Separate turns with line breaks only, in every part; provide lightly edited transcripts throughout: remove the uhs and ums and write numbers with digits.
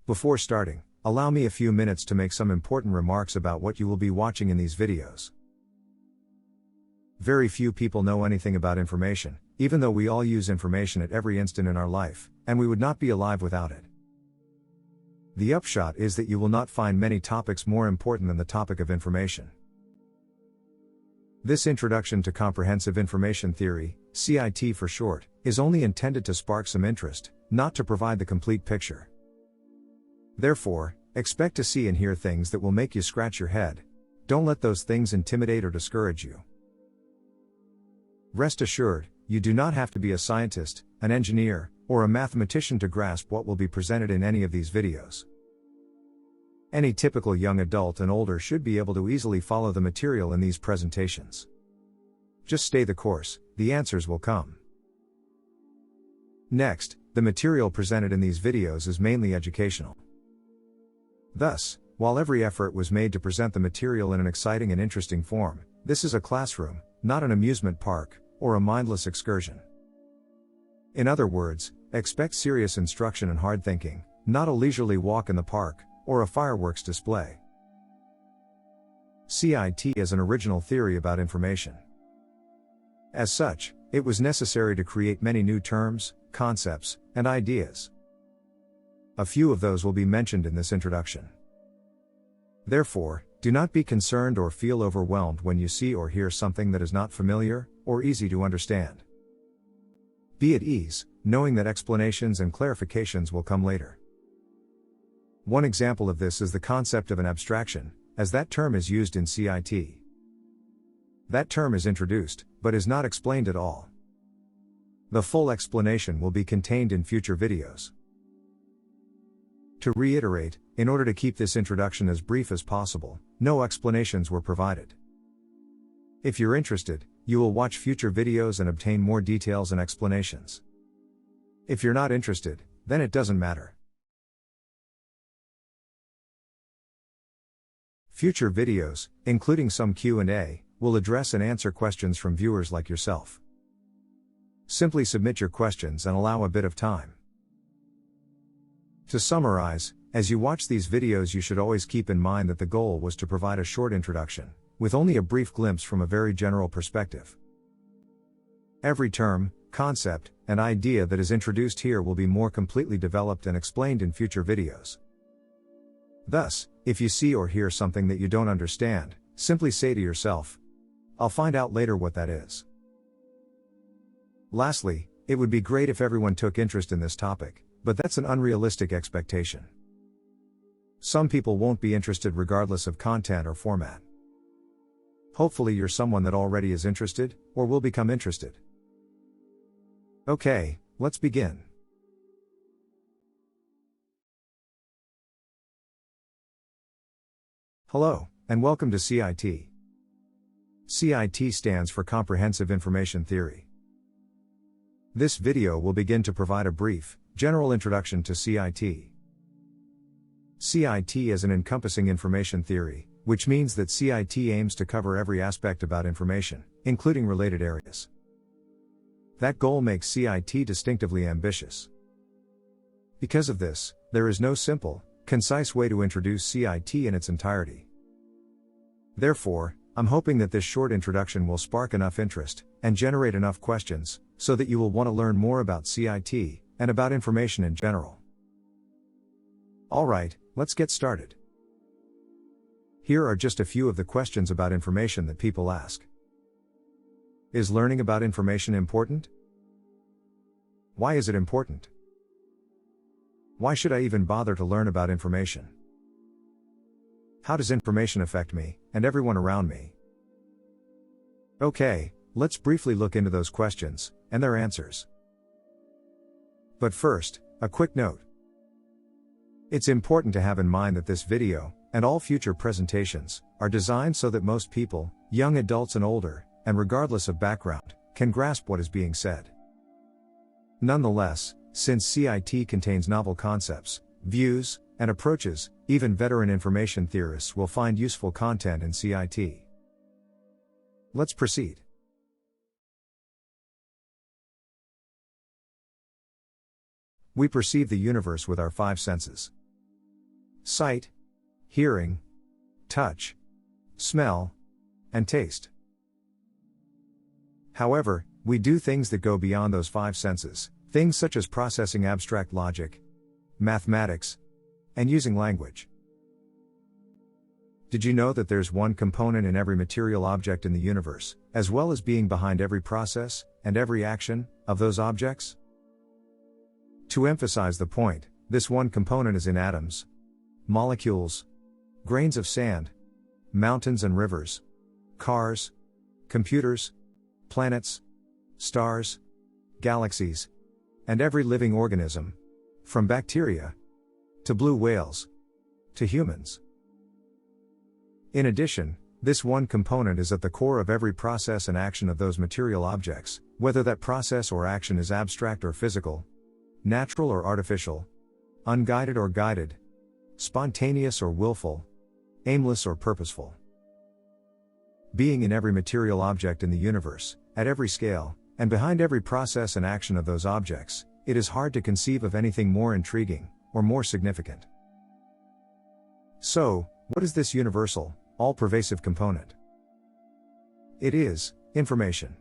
Before starting, allow me a few minutes to make some important remarks about what you will be watching in these videos. Very few people know anything about information, even though we all use information at every instant in our life, and we would not be alive without it. The upshot is that you will not find many topics more important than the topic of information. This introduction to comprehensive information theory, CIT for short, is only intended to spark some interest, not to provide the complete picture. Therefore, expect to see and hear things that will make you scratch your head. Don't let those things intimidate or discourage you. Rest assured, you do not have to be a scientist, an engineer, or a mathematician to grasp what will be presented in any of these videos. Any typical young adult and older should be able to easily follow the material in these presentations. Just stay the course, the answers will come. Next, the material presented in these videos is mainly educational. Thus, while every effort was made to present the material in an exciting and interesting form, this is a classroom, not an amusement park, or a mindless excursion. In other words, expect serious instruction and hard thinking, not a leisurely walk in the park, or a fireworks display. CIT is an original theory about information. As such, it was necessary to create many new terms, concepts, and ideas. A few of those will be mentioned in this introduction. Therefore, do not be concerned or feel overwhelmed when you see or hear something that is not familiar, or easy to understand. Be at ease, knowing that explanations and clarifications will come later. One example of this is the concept of an abstraction, as that term is used in CIT. That term is introduced, but is not explained at all. The full explanation will be contained in future videos. To reiterate, in order to keep this introduction as brief as possible, no explanations were provided. If you're interested, you will watch future videos and obtain more details and explanations. If you're not interested, then it doesn't matter. Future videos, including some Q&A, will address and answer questions from viewers like yourself. Simply submit your questions and allow a bit of time. To summarize, as you watch these videos you should always keep in mind that the goal was to provide a short introduction, with only a brief glimpse from a very general perspective. Every term, concept, and idea that is introduced here will be more completely developed and explained in future videos. Thus, if you see or hear something that you don't understand, simply say to yourself, "I'll find out later what that is." Lastly, it would be great if everyone took interest in this topic, but that's an unrealistic expectation. Some people won't be interested regardless of content or format. Hopefully you're someone that already is interested, or will become interested. Okay, let's begin. Hello, and welcome to CIT. CIT stands for Comprehensive Information Theory. This video will begin to provide a brief, general introduction to CIT. CIT is an encompassing information theory, which means that CIT aims to cover every aspect about information, including related areas. That goal makes CIT distinctively ambitious. Because of this, there is no simple, concise way to introduce CIT in its entirety. Therefore, I'm hoping that this short introduction will spark enough interest, and generate enough questions, so that you will want to learn more about CIT, and about information in general. Alright, let's get started. Here are just a few of the questions about information that people ask. Is learning about information important? Why is it important? Why should I even bother to learn about information? How does information affect me, and everyone around me? Okay, let's briefly look into those questions, and their answers. But first, a quick note. It's important to have in mind that this video, and all future presentations, are designed so that most people, young adults and older, and regardless of background, can grasp what is being said. Nonetheless, since CIT contains novel concepts, views, and approaches, even veteran information theorists will find useful content in CIT. Let's proceed. We perceive the universe with our five senses. sight, hearing, touch, smell, and taste. However, we do things that go beyond those five senses, things such as processing abstract logic, mathematics, and using language. Did you know that there's one component in every material object in the universe, as well as being behind every process, and every action, of those objects? To emphasize the point, this one component is in atoms, molecules, grains of sand, mountains and rivers, cars, computers, planets, stars, galaxies, and every living organism, from bacteria, to blue whales, to humans. In addition, this one component is at the core of every process and action of those material objects, whether that process or action is abstract or physical, natural or artificial, unguided or guided, spontaneous or willful, aimless or purposeful. Being in every material object in the universe, at every scale, and behind every process and action of those objects, it is hard to conceive of anything more intriguing, or more significant. So, what is this universal, all-pervasive component? It is information.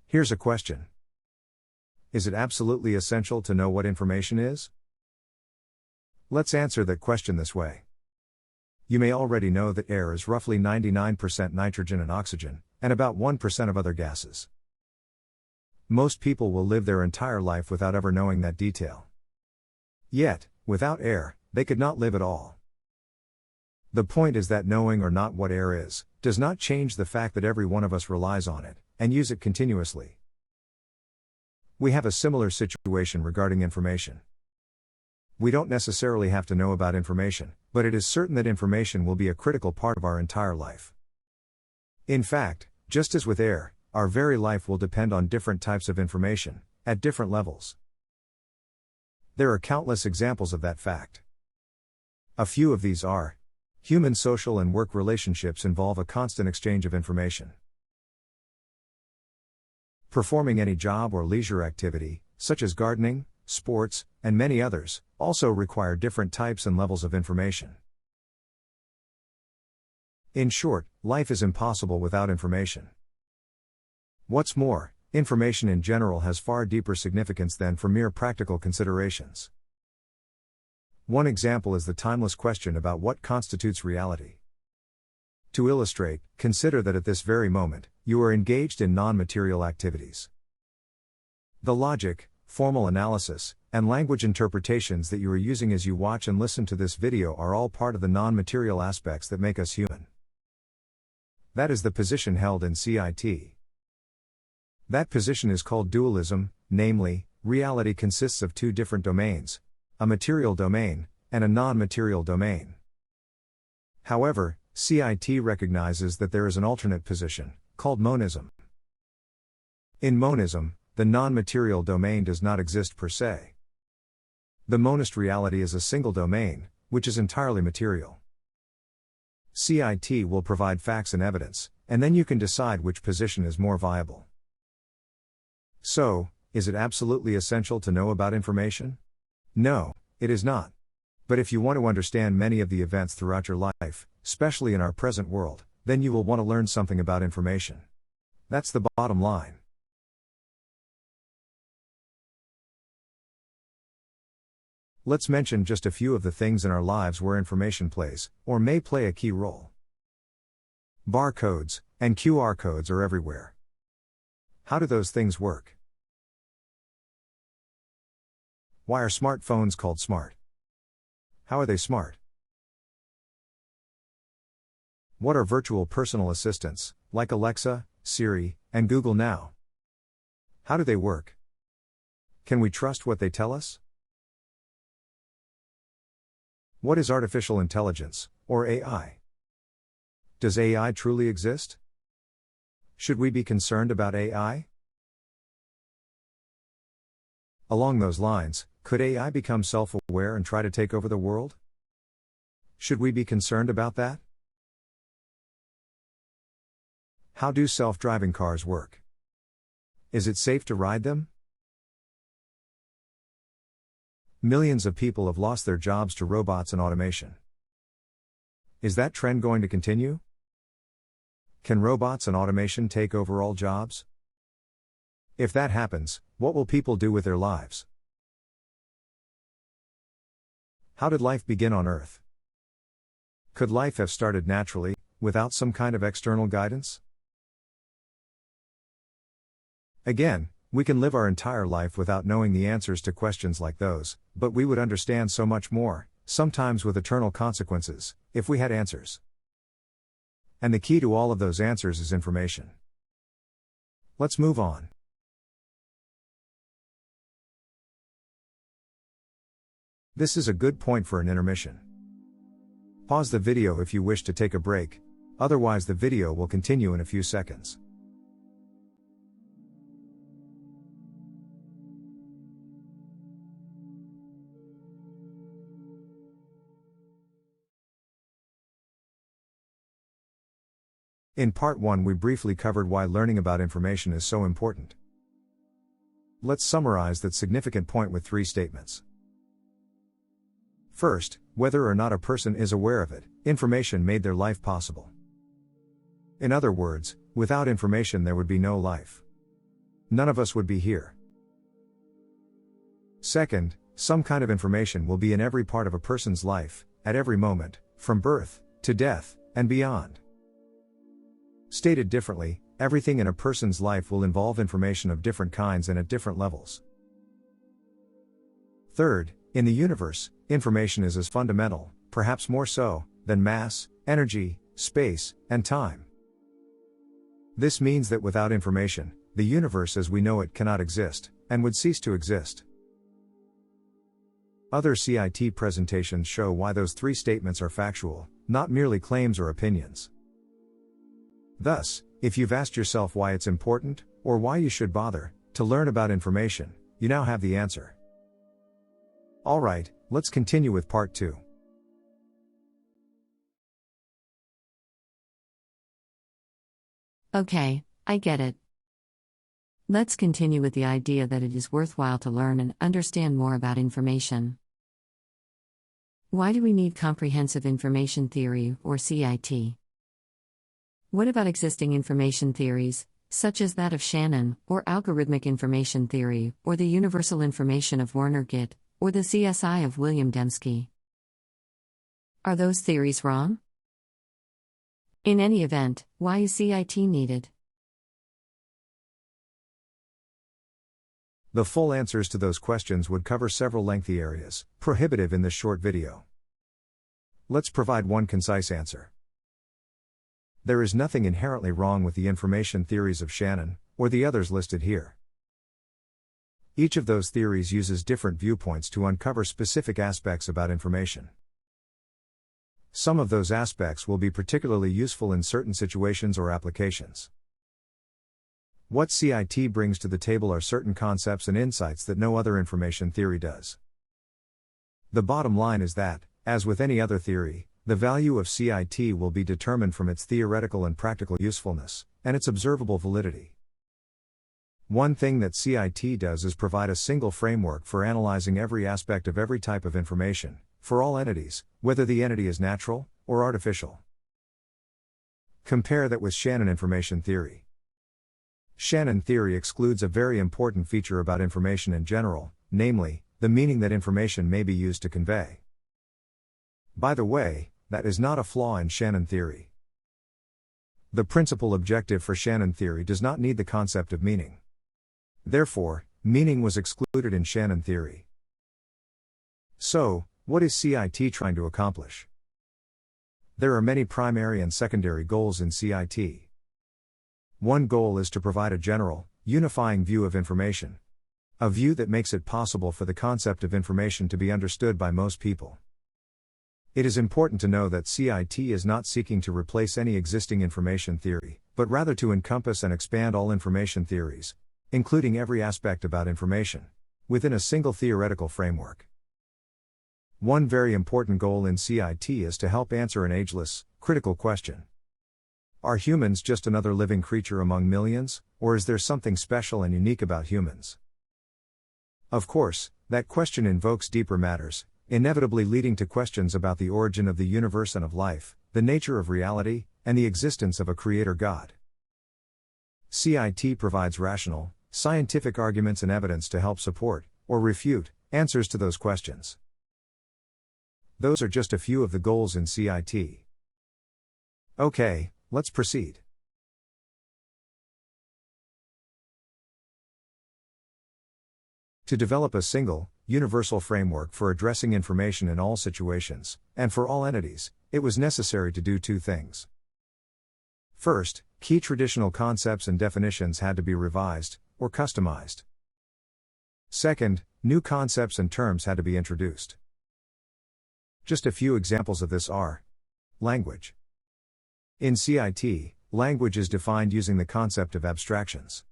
Here's a question. Is it absolutely essential to know what information is? Let's answer that question this way. You may already know that air is roughly 99% nitrogen and oxygen, and about 1% of other gases. Most people will live their entire life without ever knowing that detail. Yet, without air, they could not live at all. The point is that knowing or not what air is, does not change the fact that every one of us relies on it, and use it continuously. We have a similar situation regarding information. We don't necessarily have to know about information, but it is certain that information will be a critical part of our entire life. In fact, just as with air, our very life will depend on different types of information, at different levels. There are countless examples of that fact. A few of these are: human social and work relationships involve a constant exchange of information. Performing any job or leisure activity, such as gardening, sports, and many others, also require different types and levels of information. In short, life is impossible without information. What's more, information in general has far deeper significance than for mere practical considerations. One example is the timeless question about what constitutes reality. To illustrate, consider that at this very moment, you are engaged in non-material activities. The logic, formal analysis, and language interpretations that you are using as you watch and listen to this video are all part of the non-material aspects that make us human. That is the position held in CIT. That position is called dualism, namely, reality consists of two different domains, a material domain, and a non-material domain. However, CIT recognizes that there is an alternate position, called monism. In monism, the non-material domain does not exist per se. The monist reality is a single domain, which is entirely material. CIT will provide facts and evidence, and then you can decide which position is more viable. So, is it absolutely essential to know about information? No, it is not. But if you want to understand many of the events throughout your life, especially in our present world, then you will want to learn something about information. That's the bottom line. Let's mention just a few of the things in our lives where information plays, or may play a key role. Barcodes and QR codes are everywhere. How do those things work? Why are smartphones called smart? How are they smart? What are virtual personal assistants, like Alexa, Siri, and Google Now? How do they work? Can we trust what they tell us? What is artificial intelligence, or AI? Does AI truly exist? Should we be concerned about AI? Along those lines, could AI become self-aware and try to take over the world? Should we be concerned about that? How do self-driving cars work? Is it safe to ride them? Millions of people have lost their jobs to robots and automation. Is that trend going to continue? Can robots and automation take over all jobs? If that happens, what will people do with their lives? How did life begin on Earth? Could life have started naturally, without some kind of external guidance? Again, we can live our entire life without knowing the answers to questions like those, but we would understand so much more, sometimes with eternal consequences, if we had answers. And the key to all of those answers is information. Let's move on. This is a good point for an intermission. Pause the video if you wish to take a break, otherwise the video will continue in a few seconds. In part 1 we briefly covered why learning about information is so important. Let's summarize that significant point with 3 statements. First, whether or not a person is aware of it, information made their life possible. In other words, without information there would be no life. None of us would be here. Second, some kind of information will be in every part of a person's life, at every moment, from birth to death, and beyond. Stated differently, everything in a person's life will involve information of different kinds and at different levels. Third, in the universe, information is as fundamental, perhaps more so, than mass, energy, space, and time. This means that without information, the universe as we know it cannot exist, and would cease to exist. Other CIT presentations show why those 3 statements are factual, not merely claims or opinions. Thus, if you've asked yourself why it's important, or why you should bother, to learn about information, you now have the answer. Alright, let's continue with part 2.
Okay, I get it. Let's continue with the idea that it is worthwhile to learn and understand more about information. Why do we need comprehensive information theory, or CIT? What about existing information theories, such as that of Shannon, or algorithmic information theory, or the universal information of Werner Gitt, or the CSI of William Dembski? Are those theories wrong? In any event, why is CIT needed?
The full answers to those questions would cover several lengthy areas, prohibitive in this short video. Let's provide one concise answer. There is nothing inherently wrong with the information theories of Shannon, or the others listed here. Each of those theories uses different viewpoints to uncover specific aspects about information. Some of those aspects will be particularly useful in certain situations or applications. What CIT brings to the table are certain concepts and insights that no other information theory does. The bottom line is that, as with any other theory, the value of CIT will be determined from its theoretical and practical usefulness, and its observable validity. One thing that CIT does is provide a single framework for analyzing every aspect of every type of information, for all entities, whether the entity is natural or artificial. Compare that with Shannon information theory. Shannon theory excludes a very important feature about information in general, namely, the meaning that information may be used to convey. By the way, that is not a flaw in Shannon theory. The principal objective for Shannon theory does not need the concept of meaning. Therefore, meaning was excluded in Shannon theory. So, what is CIT trying to accomplish? There are many primary and secondary goals in CIT. One goal is to provide a general, unifying view of information. A view that makes it possible for the concept of information to be understood by most people. It is important to know that CIT is not seeking to replace any existing information theory, but rather to encompass and expand all information theories, including every aspect about information, within a single theoretical framework. One very important goal in CIT is to help answer an ageless, critical question. Are humans just another living creature among millions, or is there something special and unique about humans? Of course, that question invokes deeper matters, inevitably leading to questions about the origin of the universe and of life, the nature of reality, and the existence of a creator God. CIT provides rational, scientific arguments and evidence to help support, or refute, answers to those questions. Those are just a few of the goals in CIT. Okay, let's proceed. To develop a single, universal framework for addressing information in all situations, and for all entities, it was necessary to do two things. First, key traditional concepts and definitions had to be revised, or customized. Second, new concepts and terms had to be introduced. Just a few examples of this are: language. In CIT, language is defined using the concept of abstractions.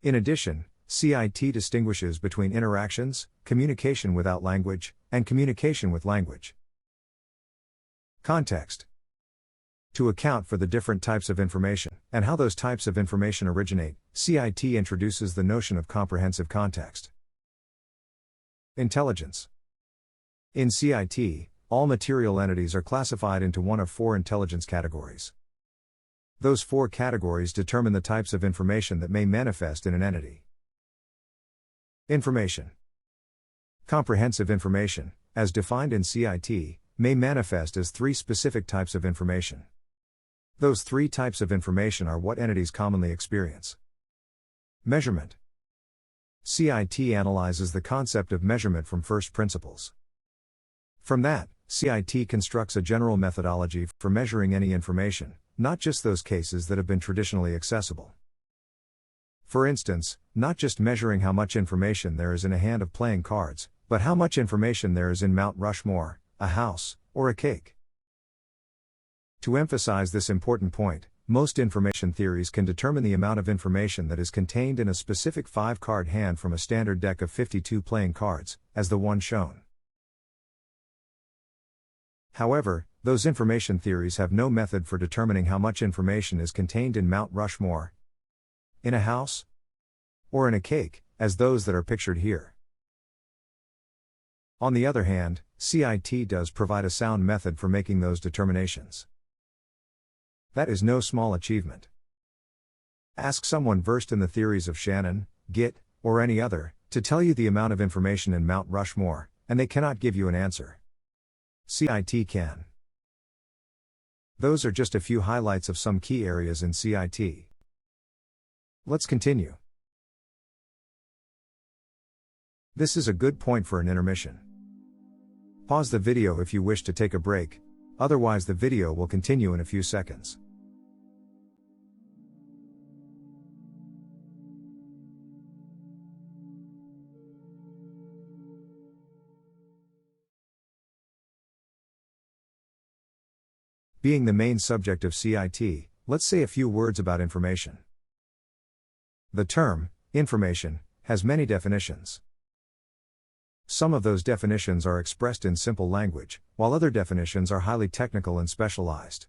In addition, CIT distinguishes between interactions, communication without language, and communication with language. Context. To account for the different types of information, and how those types of information originate, CIT introduces the notion of comprehensive context. Intelligence. In CIT, all material entities are classified into one of four intelligence categories. Those four categories determine the types of information that may manifest in an entity. Information. Comprehensive information, as defined in CIT, may manifest as three specific types of information. Those three types of information are what entities commonly experience. Measurement. CIT analyzes the concept of measurement from first principles. From that, CIT constructs a general methodology for measuring any information, not just those cases that have been traditionally accessible. For instance, not just measuring how much information there is in a hand of playing cards, but how much information there is in Mount Rushmore, a house, or a cake. To emphasize this important point, most information theories can determine the amount of information that is contained in a specific 5-card hand from a standard deck of 52 playing cards, as the one shown. However, those information theories have no method for determining how much information is contained in Mount Rushmore, in a house, or in a cake, as those that are pictured here. On the other hand, CIT does provide a sound method for making those determinations. That is no small achievement. Ask someone versed in the theories of Shannon, Gitt, or any other, to tell you the amount of information in Mount Rushmore, and they cannot give you an answer. CIT can. Those are just a few highlights of some key areas in CIT. Let's continue. This is a good point for an intermission. Pause the video if you wish to take a break, otherwise the video will continue in a few seconds. Being the main subject of CIT, let's say a few words about information. The term, information, has many definitions. Some of those definitions are expressed in simple language, while other definitions are highly technical and specialized.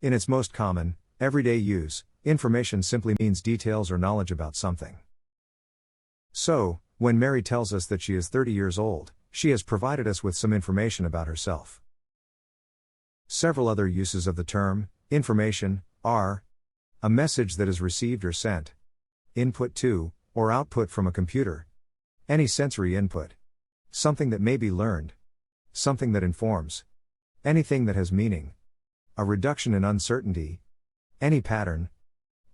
In its most common, everyday use, information simply means details or knowledge about something. So, when Mary tells us that she is 30 years old, she has provided us with some information about herself. Several other uses of the term, information, are a message that is received or sent, input to, or output from a computer, any sensory input, something that may be learned, something that informs, anything that has meaning, a reduction in uncertainty, any pattern,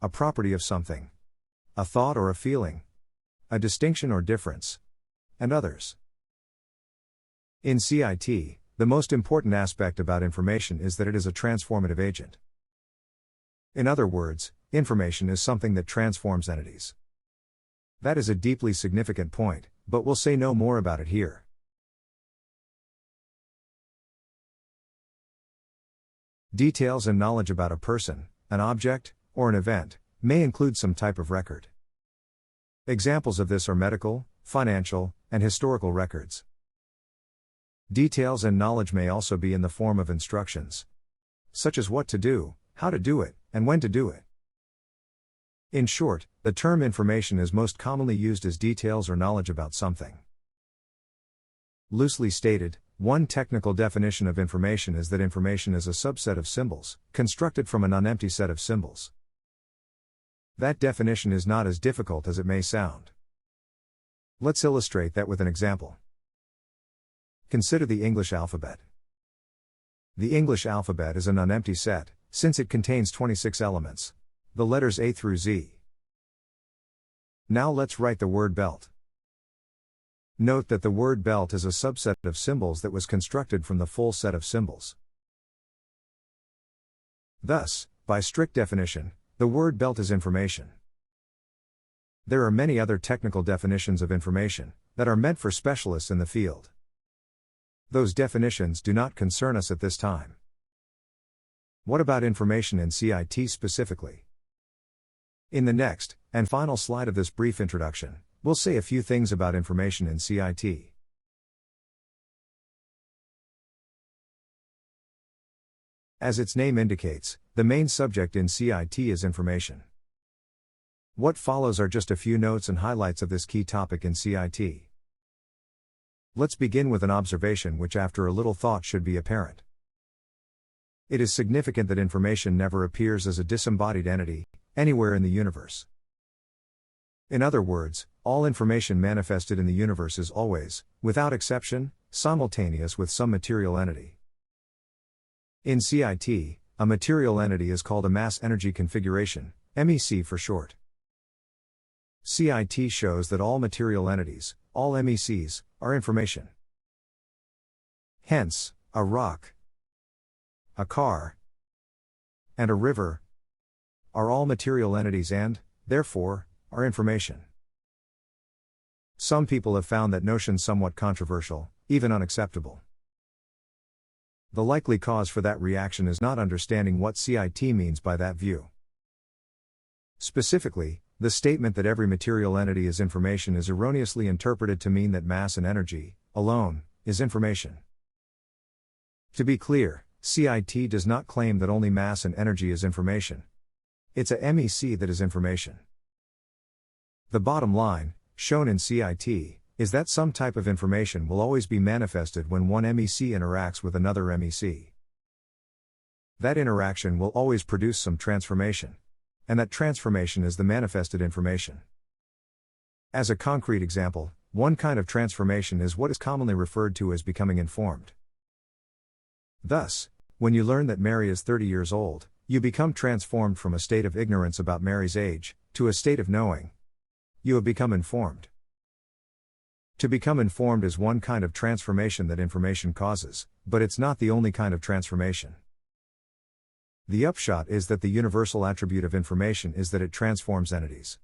a property of something, a thought or a feeling, a distinction or difference, and others. In CIT, the most important aspect about information is that it is a transformative agent. In other words, information is something that transforms entities. That is a deeply significant point, but we'll say no more about it here. Details and knowledge about a person, an object, or an event, may include some type of record. Examples of this are medical, financial, and historical records. Details and knowledge may also be in the form of instructions, such as what to do, how to do it, and when to do it. In short, the term information is most commonly used as details or knowledge about something. Loosely stated, one technical definition of information is that information is a subset of symbols, constructed from a non-empty set of symbols. That definition is not as difficult as it may sound. Let's illustrate that with an example. Consider the English alphabet. The English alphabet is a non-empty set, since it contains 26 elements. The letters A through Z. Now let's write the word belt. Note that the word belt is a subset of symbols that was constructed from the full set of symbols. Thus, by strict definition, the word belt is information. There are many other technical definitions of information that are meant for specialists in the field. Those definitions do not concern us at this time. What about information in CIT specifically? In the next, and final slide of this brief introduction, we'll say a few things about information in CIT. As its name indicates, the main subject in CIT is information. What follows are just a few notes and highlights of this key topic in CIT. Let's begin with an observation which after a little thought should be apparent. It is significant that information never appears as a disembodied entity, anywhere in the universe. In other words, all information manifested in the universe is always, without exception, simultaneous with some material entity. In CIT, a material entity is called a mass energy configuration, MEC for short. CIT shows that all material entities, all MECs, are information. Hence, a rock, a car, and a river are all material entities and, therefore, are information. Some people have found that notion somewhat controversial, even unacceptable. The likely cause for that reaction is not understanding what CIT means by that view. Specifically, the statement that every material entity is information is erroneously interpreted to mean that mass and energy, alone, is information. To be clear, CIT does not claim that only mass and energy is information. It's a MEC that is information. The bottom line, shown in CIT, is that some type of information will always be manifested when one MEC interacts with another MEC. That interaction will always produce some transformation. And that transformation is the manifested information. As a concrete example, one kind of transformation is what is commonly referred to as becoming informed. Thus, when you learn that Mary is 30 years old, you become transformed from a state of ignorance about Mary's age, to a state of knowing. You have become informed. To become informed is one kind of transformation that information causes, but it's not the only kind of transformation. The upshot is that the universal attribute of information is that it transforms entities.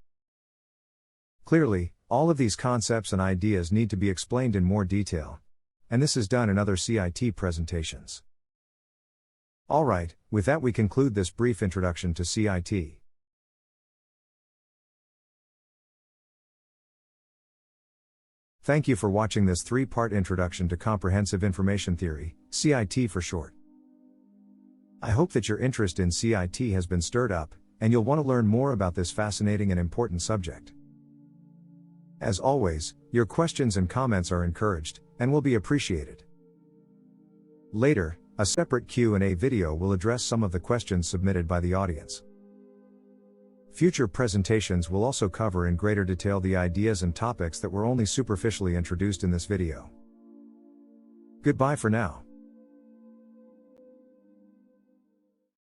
Clearly, all of these concepts and ideas need to be explained in more detail, and this is done in other CIT presentations. Alright, with that we conclude this brief introduction to CIT. Thank you for watching this three-part introduction to Comprehensive Information Theory, CIT for short. I hope that your interest in CIT has been stirred up, and you'll want to learn more about this fascinating and important subject. As always, your questions and comments are encouraged, and will be appreciated. Later, a separate Q&A video will address some of the questions submitted by the audience. Future presentations will also cover in greater detail the ideas and topics that were only superficially introduced in this video. Goodbye for now.